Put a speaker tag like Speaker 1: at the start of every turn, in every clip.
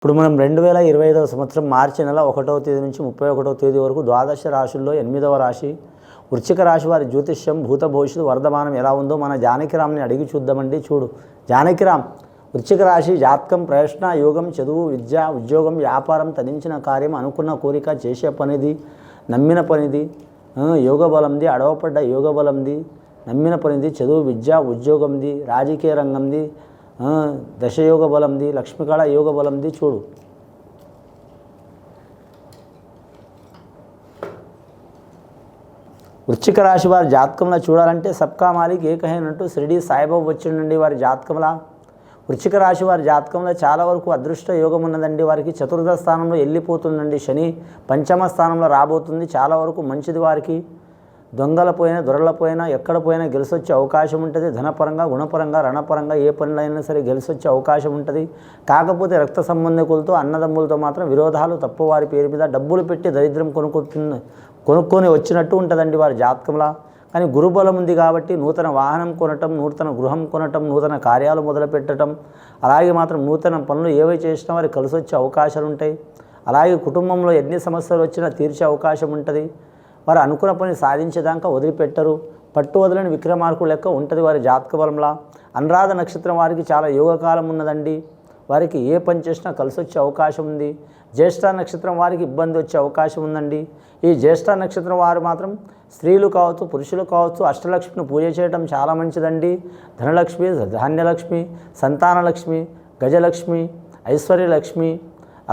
Speaker 1: ఇప్పుడు మనం 2025వ సంవత్సరం మార్చి నెల 1వ తేదీ నుంచి 31వ తేదీ వరకు ద్వాదశ రాశుల్లో 8వ రాశి వృశ్చిక రాశి వారి జ్యోతిష్యం భూత భవిష్యత్తు వర్ధమానం ఎలా ఉందో మన జానకిరామ్ని అడిగి చూద్దామండి. చూడు జానకిరామ్, వృశ్చిక రాశి జాతకం ప్రయత్న యోగం, చదువు, విద్య, ఉద్యోగం, వ్యాపారం, తరించిన కార్యం, అనుకున్న కోరిక, చేసే పనిది, నమ్మిన పనిది, యోగ బలంది, అడవపడ్డ యోగ బలంది, నమ్మిన పనిది, చదువు, విద్య, ఉద్యోగంది, రాజకీయ రంగంది, దశయోగ బలంది, లక్ష్మీకళ యోగ బలంది. చూడు వృశ్చిక రాశి వారి జాతకంలో చూడాలంటే సబ్కా మాలిక్ ఏకహైనట్టు షిరిడి సాయిబాబా వచ్చిండండి వారి జాతకంలో. వృశ్చిక రాశి వారి జాతకంలో చాలా వరకు అదృష్ట యోగం ఉన్నదండి. వారికి చతుర్థ స్థానంలో వెళ్ళిపోతుందండి శని, పంచమ స్థానంలో రాబోతుంది. చాలా వరకు మంచిది వారికి. దొంగల పోయినా దొరల పోయినా ఎక్కడ పోయినా గెలిసొచ్చే అవకాశం ఉంటుంది. ధనపరంగా, గుణపరంగా, రణపరంగా ఏ పనులైనా సరే గెలిసొచ్చే అవకాశం ఉంటుంది. కాకపోతే రక్త సంబంధికులతో, అన్నదమ్ములతో మాత్రం విరోధాలు తప్పు. వారి పేరు మీద డబ్బులు పెట్టి దరిద్రం కొనుక్కొని వచ్చినట్టు ఉంటుందండి వారి జాతకంలో. కానీ గురుబలం ఉంది కాబట్టి నూతన వాహనం కొనటం, నూతన గృహం కొనటం, నూతన కార్యాలు మొదలుపెట్టడం, అలాగే మాత్రం నూతన పనులు ఏవై చేసినా వారికి కలిసి వచ్చే అవకాశాలు ఉంటాయి. అలాగే కుటుంబంలో ఎన్ని సమస్యలు వచ్చినా తీర్చే అవకాశం ఉంటుంది. వారు అనుకున్న పని సాధించేదాకా వదిలిపెట్టరు. పట్టు వదలని విక్రమార్కుడు లెక్క ఉంటుంది వారి జాతక బలంలా. అనురాధ నక్షత్రం వారికి చాలా యోగకాలం ఉన్నదండి. వారికి ఏ పని చేసినా కలిసి వచ్చే అవకాశం ఉంది. జ్యేష్ఠ నక్షత్రం వారికి ఇబ్బంది వచ్చే అవకాశం ఉందండి. ఈ జ్యేష్ఠ నక్షత్రం వారు మాత్రం స్త్రీలు కావచ్చు, పురుషులు కావచ్చు, అష్టలక్ష్మిని పూజ చేయడం చాలా మంచిదండి. ధనలక్ష్మి, ధాన్యలక్ష్మి, సంతానలక్ష్మి, గజలక్ష్మి, ఐశ్వర్యలక్ష్మి,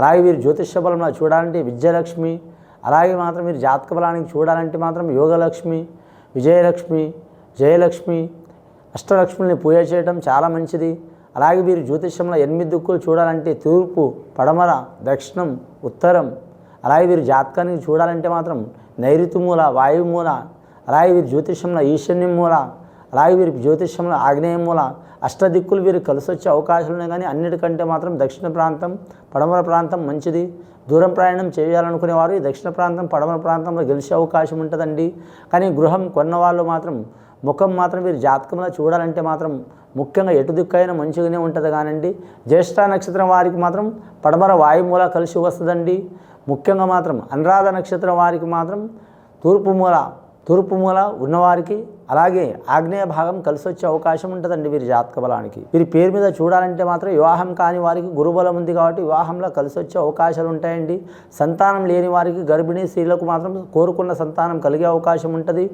Speaker 1: అలాగే వీరు జ్యోతిష్య బలంలో చూడాలంటే విద్యలక్ష్మి, అలాగే మాత్రం మీరు జాతక బలానికి చూడాలంటే మాత్రం యోగలక్ష్మి, విజయలక్ష్మి, జయలక్ష్మి, అష్టలక్ష్మిని పూజ చేయడం చాలా మంచిది. అలాగే వీరు జ్యోతిష్యంలో 8 దిక్కులు చూడాలంటే తూర్పు, పడమర, దక్షిణం, ఉత్తరం. అలాగే వీరు జాతకానికి చూడాలంటే మాత్రం నైరుతి మూల, వాయుమూల. అలాగే వీరు జ్యోతిష్యంలో ఈశాన్యం మూల, అలాగే వీరి జ్యోతిష్యంలో ఆగ్నేయ మూల. అష్టదిక్కులు వీరికి కలిసి వచ్చే అవకాశాలు ఉన్నాయి. కానీ అన్నిటికంటే మాత్రం దక్షిణ ప్రాంతం, పడమర ప్రాంతం మంచిది. దూరం ప్రయాణం చేయాలనుకునేవారు ఈ దక్షిణ ప్రాంతం, పడమర ప్రాంతంలో గెలిచే అవకాశం ఉంటుందండి. కానీ గృహం కొన్నవాళ్ళు మాత్రం ముఖం మాత్రం వీరు జాతకంలో చూడాలంటే మాత్రం ముఖ్యంగా ఎటు దిక్కైనా మంచిగానే ఉంటుంది. కానండి జ్యేష్ఠ నక్షత్రం వారికి మాత్రం పడమర వాయుమూల కలిసి వస్తుందండి. ముఖ్యంగా మాత్రం అనురాధ నక్షత్రం వారికి మాత్రం తూర్పు మూల ఉన్నవారికి, అలాగే ఆగ్నేయ భాగం కలిసి వచ్చే అవకాశం ఉంటుందండి వీరి జాతక బలానికి. వీరి పేరు మీద చూడాలంటే మాత్రం వివాహం కాని వారికి గురుబలం ఉంది కాబట్టి వివాహంలో కలిసి వచ్చే అవకాశాలు ఉంటాయండి. సంతానం లేని వారికి, గర్భిణీ స్త్రీలకు మాత్రం కోరుకున్న సంతానం కలిగే అవకాశం ఉంటుంది.